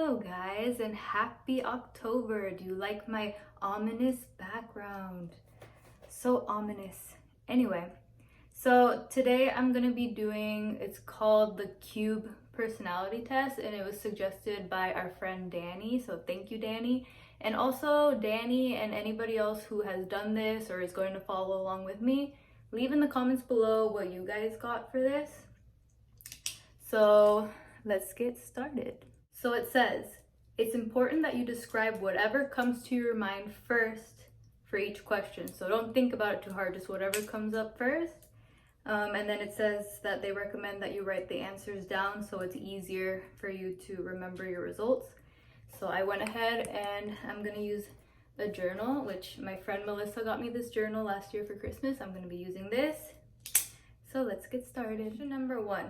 Hello guys, and happy October. Do you like my ominous background? So ominous. Anyway, so today I'm gonna be doing, it's called the Cube personality test, and it was suggested by our friend Danny, so thank you Danny. And also Danny and anybody else who has done this or is going to follow along with me, leave in the comments below what you guys got for this. So let's get started. So it says, it's important that you describe whatever comes to your mind first for each question. So don't think about it too hard, just whatever comes up first. And then it says that they recommend that you write the answers down so it's easier for you to remember your results. So I went ahead and I'm gonna use a journal, which my friend Melissa got me this journal last year for Christmas. I'm gonna be using this. So let's get started. Number 1,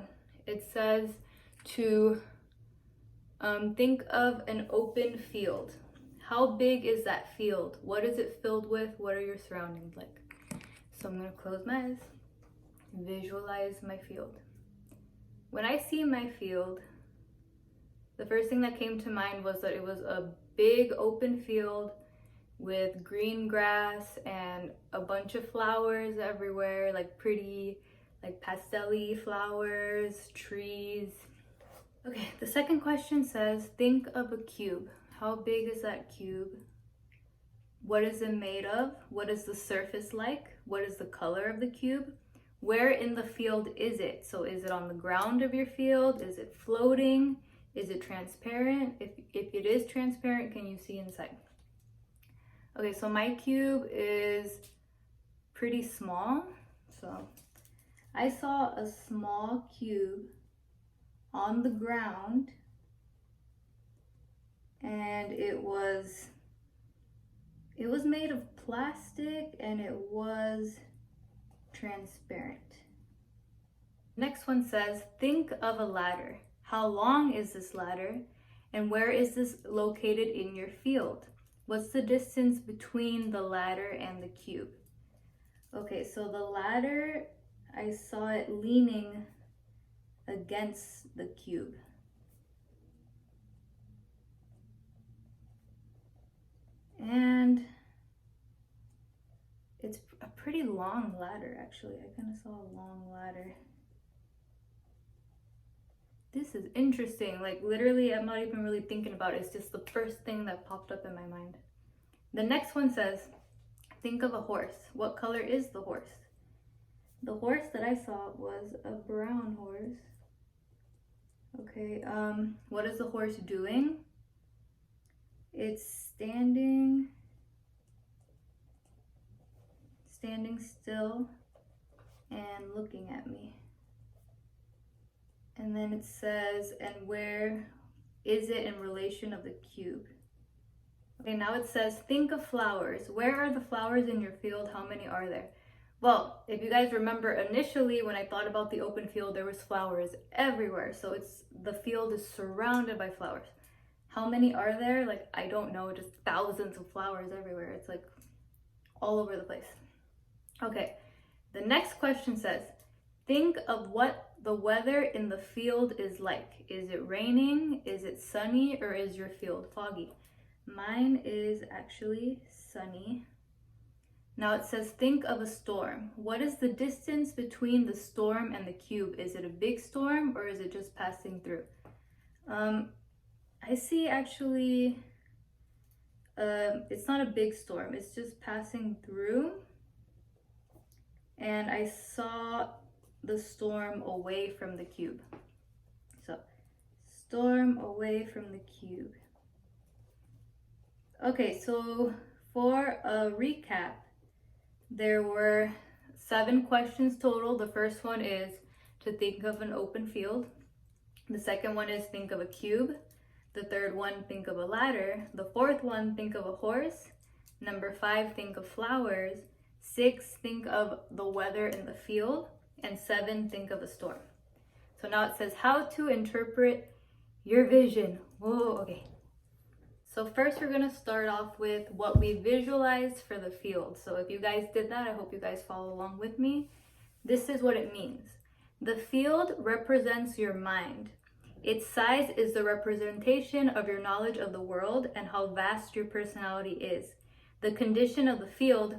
it says to think of an open field. How big is that field? What is it filled with? What are your surroundings like? So I'm gonna close my eyes, visualize my field. When I see my field, the first thing that came to mind was that it was a big open field with green grass and a bunch of flowers everywhere, like pretty, like pastel-y flowers, trees. Okay, the second question says, think of a cube. How big is that cube? What is it made of? What is the surface like? What is the color of the cube? Where in the field is it? So is it on the ground of your field? Is it floating? Is it transparent? If it is transparent, can you see inside? Okay, so my cube is pretty small. So I saw a small cube on the ground, and it was made of plastic and it was transparent. Next one says, think of a ladder. How long is this ladder, and where is this located in your field? What's the distance between the ladder and the cube? Okay, so the ladder, I saw it leaning against the cube. And it's a pretty long ladder, actually. I kind of saw a long ladder. This is interesting. Like literally, I'm not even really thinking about it. It's just the first thing that popped up in my mind. The next one says, think of a horse. What color is the horse? The horse that I saw was a brown horse. Okay, what is the horse doing? It's standing still and looking at me. And then it says, and where is it in relation of the cube? Okay, now it says, think of flowers. Where are the flowers in your field? How many are there? Well, if you guys remember initially when I thought about the open field, there was flowers everywhere. So the field is surrounded by flowers. How many are there? Like, I don't know, just thousands of flowers everywhere. It's like all over the place. Okay, the next question says, think of what the weather in the field is like. Is it raining? Is it sunny? Or is your field foggy? Mine is actually sunny. Now it says, think of a storm. What is the distance between the storm and the cube? Is it a big storm or is it just passing through? I see actually, it's not a big storm. It's just passing through. And I saw the storm away from the cube. So, storm away from the cube. Okay, so for a recap, there were 7 questions total. The first one is to think of an open field. The second one is think of a cube. The third one, think of a ladder. The fourth one, think of a horse. Number 5, think of flowers. 6, think of the weather in the field. And 7, think of a storm. So now it says how to interpret your vision. Whoa, okay. So first we're gonna start off with what we visualized for the field. So if you guys did that, I hope you guys follow along with me. This is what it means. The field represents your mind. Its size is the representation of your knowledge of the world and how vast your personality is. The condition of the field,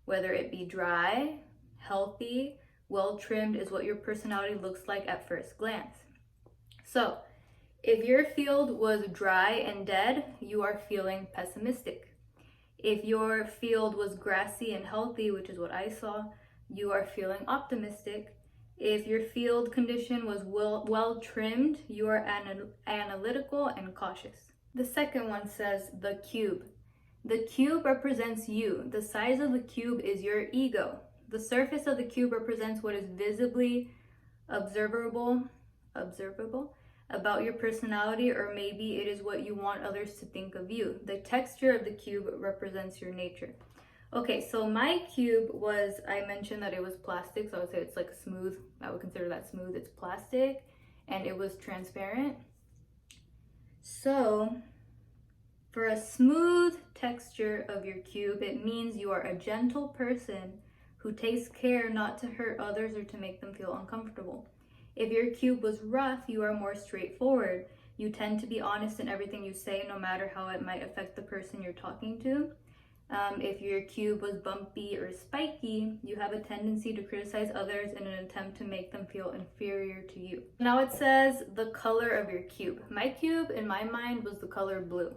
whether it be dry, healthy, well-trimmed, is what your personality looks like at first glance. So, if your field was dry and dead, you are feeling pessimistic. If your field was grassy and healthy, which is what I saw, you are feeling optimistic. If your field condition was well trimmed, you are analytical and cautious. The second one says the cube. The cube represents you. The size of the cube is your ego. The surface of the cube represents what is visibly observable about your personality, or maybe it is what you want others to think of you. The texture of the cube represents your nature. Okay, so my cube was, I mentioned that it was plastic, so I would say it's like smooth. I would consider that smooth. It's plastic, and it was transparent. So, for a smooth texture of your cube, it means you are a gentle person who takes care not to hurt others or to make them feel uncomfortable. If your cube was rough, you are more straightforward. You tend to be honest in everything you say, no matter how it might affect the person you're talking to. If your cube was bumpy or spiky, you have a tendency to criticize others in an attempt to make them feel inferior to you. Now it says the color of your cube. My cube, in my mind, was the color blue.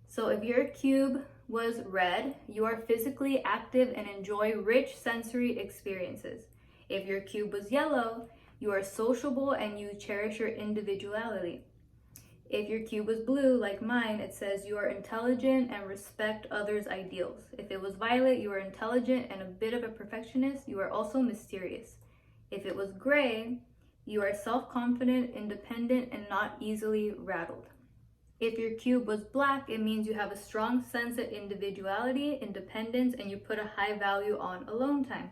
So if your cube was red, you are physically active and enjoy rich sensory experiences. If your cube was yellow, you are sociable and you cherish your individuality. If your cube was blue, like mine, it says you are intelligent and respect others' ideals. If it was violet, you are intelligent and a bit of a perfectionist. You are also mysterious. If it was gray, you are self-confident, independent, and not easily rattled. If your cube was black, it means you have a strong sense of individuality, independence, and you put a high value on alone time.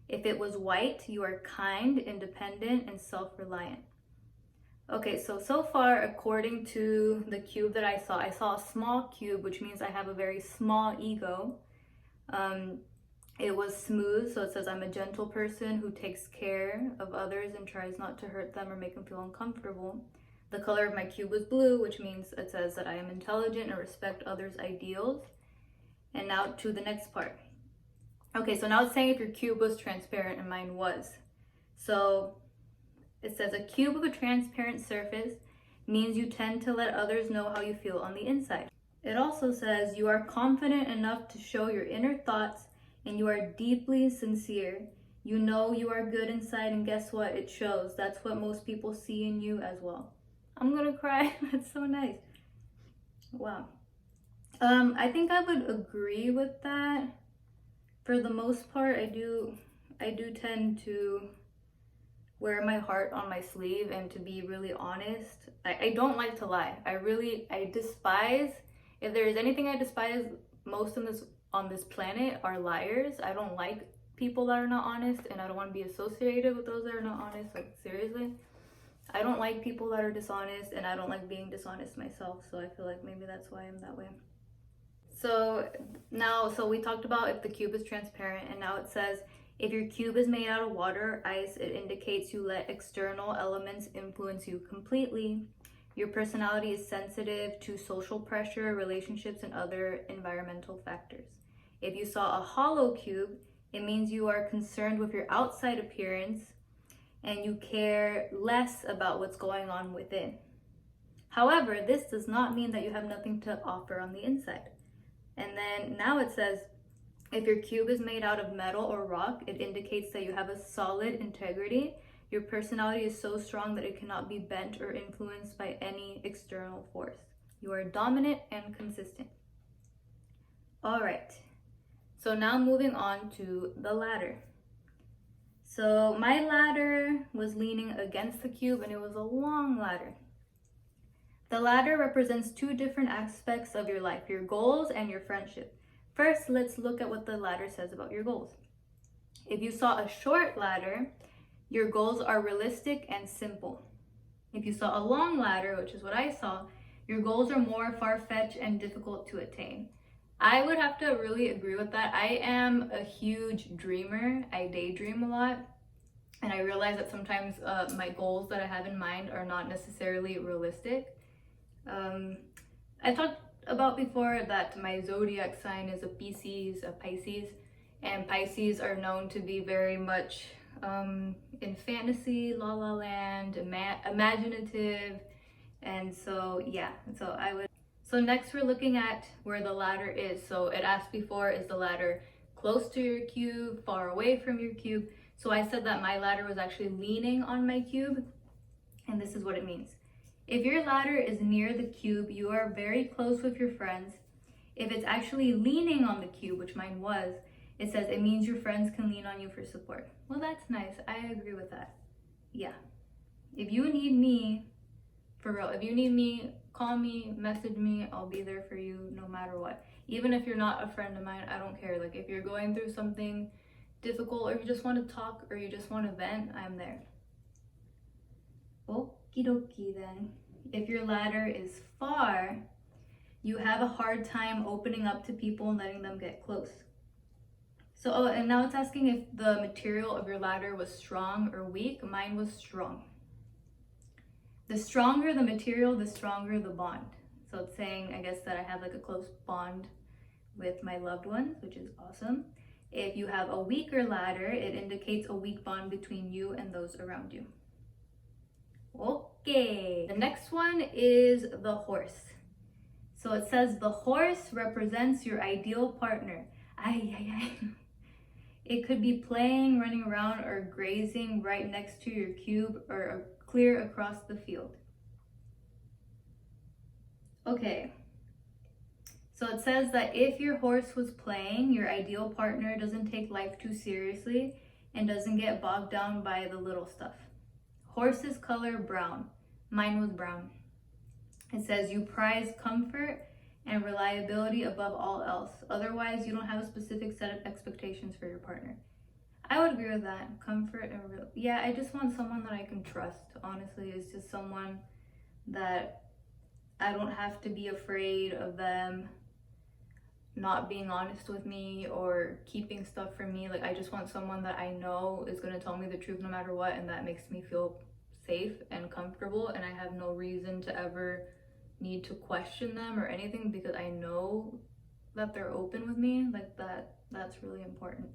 If it was white, you are kind, independent, and self-reliant. Okay, so far, according to the cube that I saw a small cube, which means I have a very small ego. It was smooth, so it says I'm a gentle person who takes care of others and tries not to hurt them or make them feel uncomfortable. The color of my cube was blue, which means it says that I am intelligent and respect others' ideals. And now to the next part. Okay, so now it's saying if your cube was transparent, and mine was. So it says a cube of a transparent surface means you tend to let others know how you feel on the inside. It also says you are confident enough to show your inner thoughts and you are deeply sincere. You know you are good inside, and guess what? It shows. That's what most people see in you as well. I'm gonna cry. That's so nice. Wow. I think I would agree with that. For the most part, I do tend to wear my heart on my sleeve and to be really honest. I don't like to lie. I despise, if there is anything I despise most on this planet, are liars. I don't like people that are not honest, and I don't want to be associated with those that are not honest. Like, seriously. I don't like people that are dishonest, and I don't like being dishonest myself, so I feel like maybe that's why I'm that way. So we talked about if the cube is transparent, and now it says if your cube is made out of water or ice, it indicates you let external elements influence you completely. Your personality is sensitive to social pressure, relationships, and other environmental factors. If you saw a hollow cube, it means you are concerned with your outside appearance and you care less about what's going on within. However, this does not mean that you have nothing to offer on the inside. And then now it says, if your cube is made out of metal or rock, it indicates that you have a solid integrity. Your personality is so strong that it cannot be bent or influenced by any external force. You are dominant and consistent. All right, so now moving on to the ladder. So my ladder was leaning against the cube, and it was a long ladder. The ladder represents two different aspects of your life, your goals and your friendship. First, let's look at what the ladder says about your goals. If you saw a short ladder, your goals are realistic and simple. If you saw a long ladder, which is what I saw, your goals are more far-fetched and difficult to attain. I would have to really agree with that. I am a huge dreamer. I daydream a lot. And I realize that sometimes my goals that I have in mind are not necessarily realistic. I talked about before that my zodiac sign is a Pisces, and Pisces are known to be very much in fantasy, la la land, imaginative, and so yeah, so next we're looking at where the ladder is. So it asked before, is the ladder close to your cube, far away from your cube? So I said that my ladder was actually leaning on my cube, and this is what it means. If your ladder is near the cube, you are very close with your friends. If it's actually leaning on the cube, which mine was, it says it means your friends can lean on you for support. Well, that's nice. I agree with that. Yeah. If you need me, for real, if you need me, call me, message me, I'll be there for you no matter what. Even if you're not a friend of mine, I don't care. Like if you're going through something difficult, or you just want to talk, or you just want to vent, I'm there. Okie dokie then. If your ladder is far, you have a hard time opening up to people and letting them get close. So, and now it's asking if the material of your ladder was strong or weak. Mine was strong. The stronger the material, the stronger the bond. So it's saying, I guess, that I have like a close bond with my loved ones, which is awesome. If you have a weaker ladder, it indicates a weak bond between you and those around you. Okay, the next one is the horse. So it says the horse represents your ideal partner. It could be playing, running around, or grazing right next to your cube or clear across the field. Okay, so it says that if your horse was playing, your ideal partner doesn't take life too seriously and doesn't get bogged down by the little stuff. Horse's color, brown. Mine was brown. It says you prize comfort and reliability above all else. Otherwise, you don't have a specific set of expectations for your partner. I would agree with that. Comfort and yeah, I just want someone that I can trust. Honestly, it's just someone that I don't have to be afraid of them not being honest with me or keeping stuff from me. Like, I just want someone that I know is going to tell me the truth no matter what, and that makes me feel safe and comfortable, and I have no reason to ever need to question them or anything because I know that they're open with me. Like, that's really important.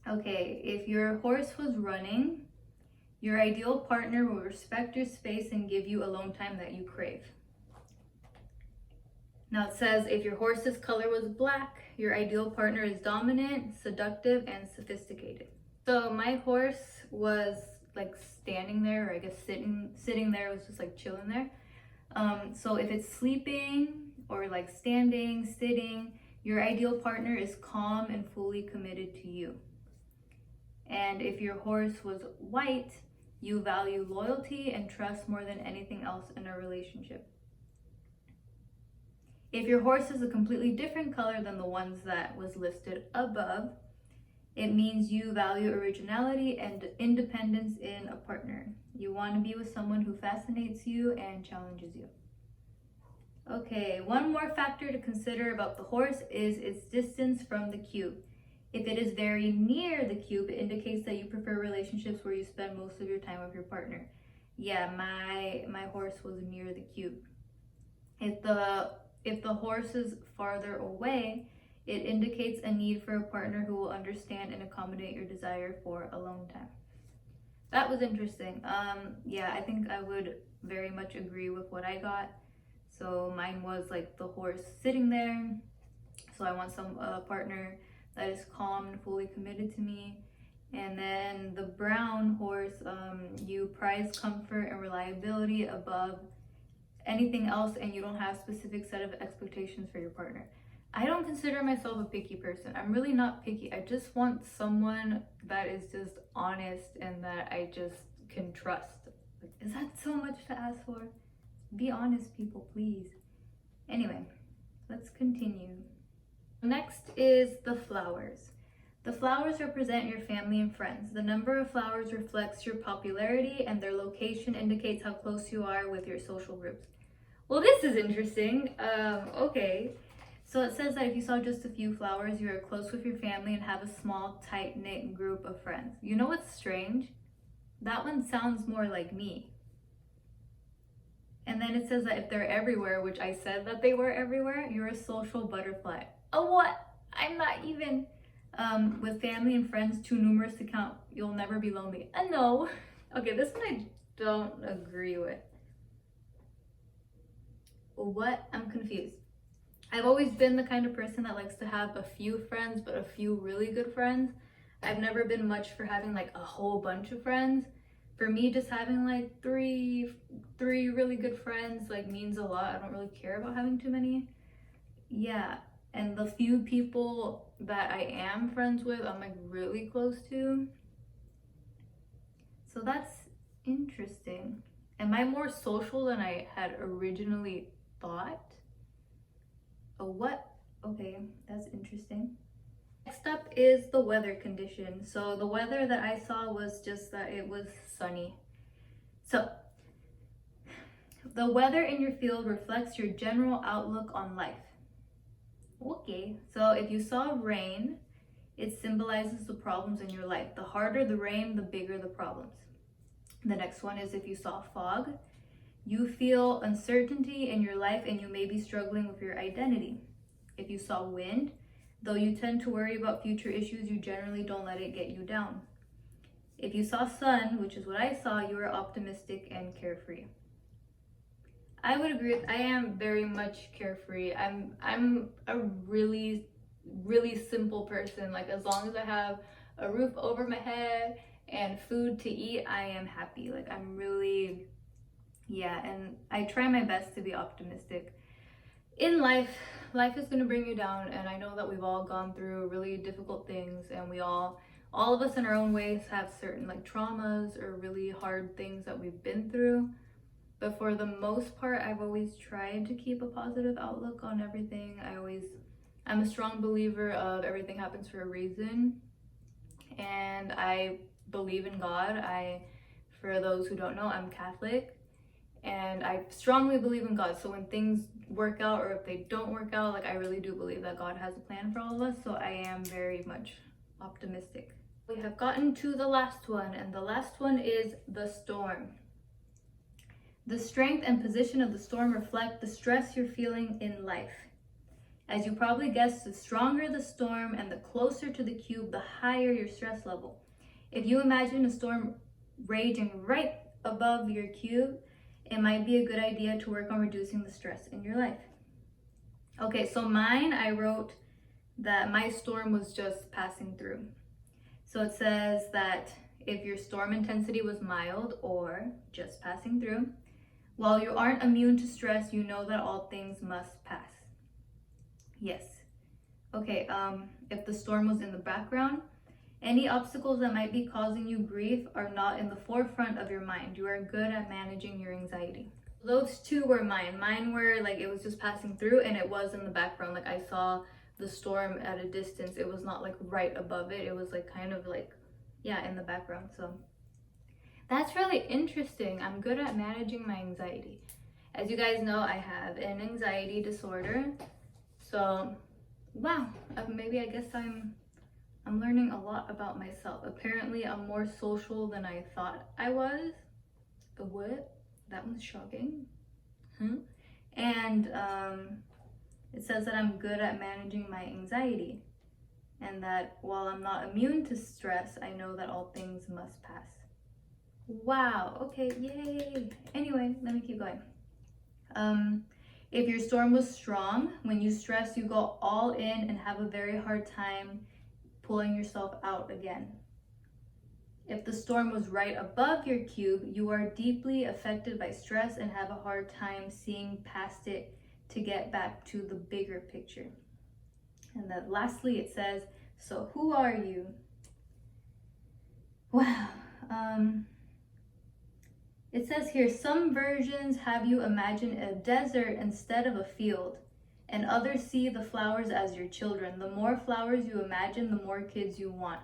Okay, if your horse was running, your ideal partner will respect your space and give you alone time that you crave. Now it says if your horse's color was black, your ideal partner is dominant, seductive, and sophisticated. So my horse was like standing there, or I guess sitting there, was just like chilling there. So if it's sleeping or like standing, sitting, your ideal partner is calm and fully committed to you. And if your horse was white, you value loyalty and trust more than anything else in a relationship. If your horse is a completely different color than the ones that was listed above, it means you value originality and independence in a partner. You want to be with someone who fascinates you and challenges you. Okay, one more factor to consider about the horse is its distance from the cube. If it is very near the cube, it indicates that you prefer relationships where you spend most of your time with your partner. Yeah, my horse was near the cube. If the horse is farther away, it indicates a need for a partner who will understand and accommodate your desire for alone time. That was interesting. Yeah, I think I would very much agree with what I got. So mine was like the horse sitting there. So I want some partner that is calm and fully committed to me. And then the brown horse, you prize comfort and reliability above anything else, and you don't have a specific set of expectations for your partner. I don't consider myself a picky person. I'm really not picky. I just want someone that is just honest and that I just can trust. Is that so much to ask for? Be honest, people, please. Anyway, let's continue. Next is the flowers. The flowers represent your family and friends. The number of flowers reflects your popularity, and their location indicates how close you are with your social groups. Well, this is interesting. Okay. So it says that if you saw just a few flowers, you are close with your family and have a small, tight-knit group of friends. You know what's strange? That one sounds more like me. And then it says that if they're everywhere, which I said that they were everywhere, you're a social butterfly. Oh, what? I'm not even. With family and friends too numerous to count, you'll never be lonely. No. Okay, this one I don't agree with. What? I'm confused. I've always been the kind of person that likes to have a few friends, but a few really good friends. I've never been much for having like a whole bunch of friends. For me, just having like three really good friends like means a lot. I don't really care about having too many. Yeah, and the few people that I am friends with, I'm like really close to. So that's interesting. Am I more social than I had originally thought? Oh, what? Okay, that's interesting. Next up is the weather condition. So the weather that I saw was just that it was sunny. So the weather in your field reflects your general outlook on life. Okay, so if you saw rain, it symbolizes the problems in your life. The harder the rain, the bigger the problems. The next one is if you saw fog, you feel uncertainty in your life and you may be struggling with your identity. If you saw wind, though you tend to worry about future issues, you generally don't let it get you down. If you saw sun, which is what I saw, you are optimistic and carefree. I would agree with, I am very much carefree. I'm a really simple person. Like as long as I have a roof over my head and food to eat, I am happy. Like I'm really, yeah, and I try my best to be optimistic. In life is going to bring you down, and I know that we've all gone through really difficult things, and we all of us in our own ways have certain like traumas or really hard things that we've been through. But for the most part, I've always tried to keep a positive outlook on everything. I'm a strong believer of everything happens for a reason, and I believe in God. For those who don't know, I'm Catholic, and I strongly believe in God. So when things work out or if they don't work out, like I really do believe that God has a plan for all of us. So I am very much optimistic. We have gotten to the last one, and the last one is the storm. The strength and position of the storm reflect the stress you're feeling in life. As you probably guessed, the stronger the storm and the closer to the cube, the higher your stress level. If you imagine a storm raging right above your cube, it might be a good idea to work on reducing the stress in your life. Okay, so mine, I wrote that my storm was just passing through. So it says that if your storm intensity was mild or just passing through, while you aren't immune to stress, you know that all things must pass. Yes. Okay, if the storm was in the background, any obstacles that might be causing you grief are not in the forefront of your mind. You are good at managing your anxiety. Those two were mine. Mine were like it was just passing through and it was in the background. Like I saw the storm at a distance. It was not like right above it. It was like kind of like, yeah, in the background. So that's really interesting. I'm good at managing my anxiety. As you guys know, I have an anxiety disorder. So, wow, maybe I guess I'm learning a lot about myself. Apparently, I'm more social than I thought I was. What? That one's shocking. And it says that I'm good at managing my anxiety. And that while I'm not immune to stress, I know that all things must pass. Wow, okay, yay. Anyway, let me keep going. If your storm was strong, when you stress, you go all in and have a very hard time pulling yourself out again. If the storm was right above your cube, you are deeply affected by stress and have a hard time seeing past it to get back to the bigger picture. And then lastly, it says, so who are you? Wow. It says here, some versions have you imagine a desert instead of a field, and others see the flowers as your children. The more flowers you imagine, the more kids you want.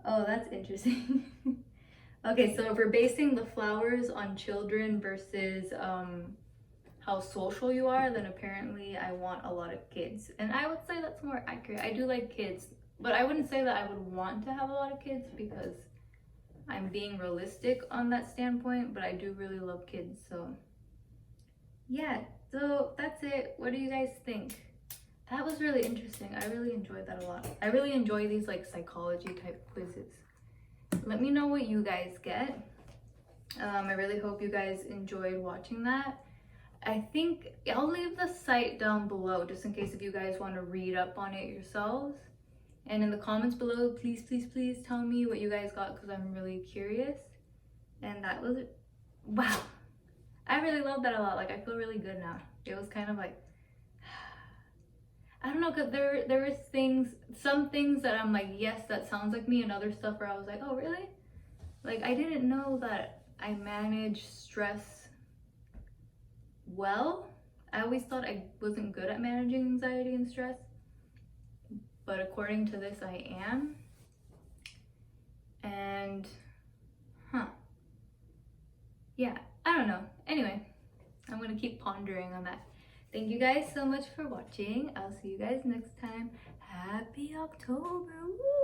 Oh, that's interesting. Okay, so if we're basing the flowers on children versus how how social you are, then apparently I want a lot of kids. And I would say that's more accurate. I do like kids, but I wouldn't say that I would want to have a lot of kids because I'm being realistic on that standpoint, but I do really love kids. So yeah, so that's it. What do you guys think? That was really interesting. I really enjoyed that a lot. I really enjoy these like psychology type quizzes. Let me know what you guys get. I really hope you guys enjoyed watching that. I think I'll leave the site down below just in case if you guys want to read up on it yourselves. And in the comments below, please, please, please tell me what you guys got because I'm really curious. And that was it. Wow. I really love that a lot. Like, I feel really good now. It was kind of like, I don't know, because there was things, some things that I'm like, yes, that sounds like me, and other stuff where I was like, oh, really? Like, I didn't know that I manage stress well. I always thought I wasn't good at managing anxiety and stress, but according to this, I am. And, yeah, I don't know. Anyway, I'm gonna keep pondering on that. Thank you guys so much for watching. I'll see you guys next time. Happy October. Woo!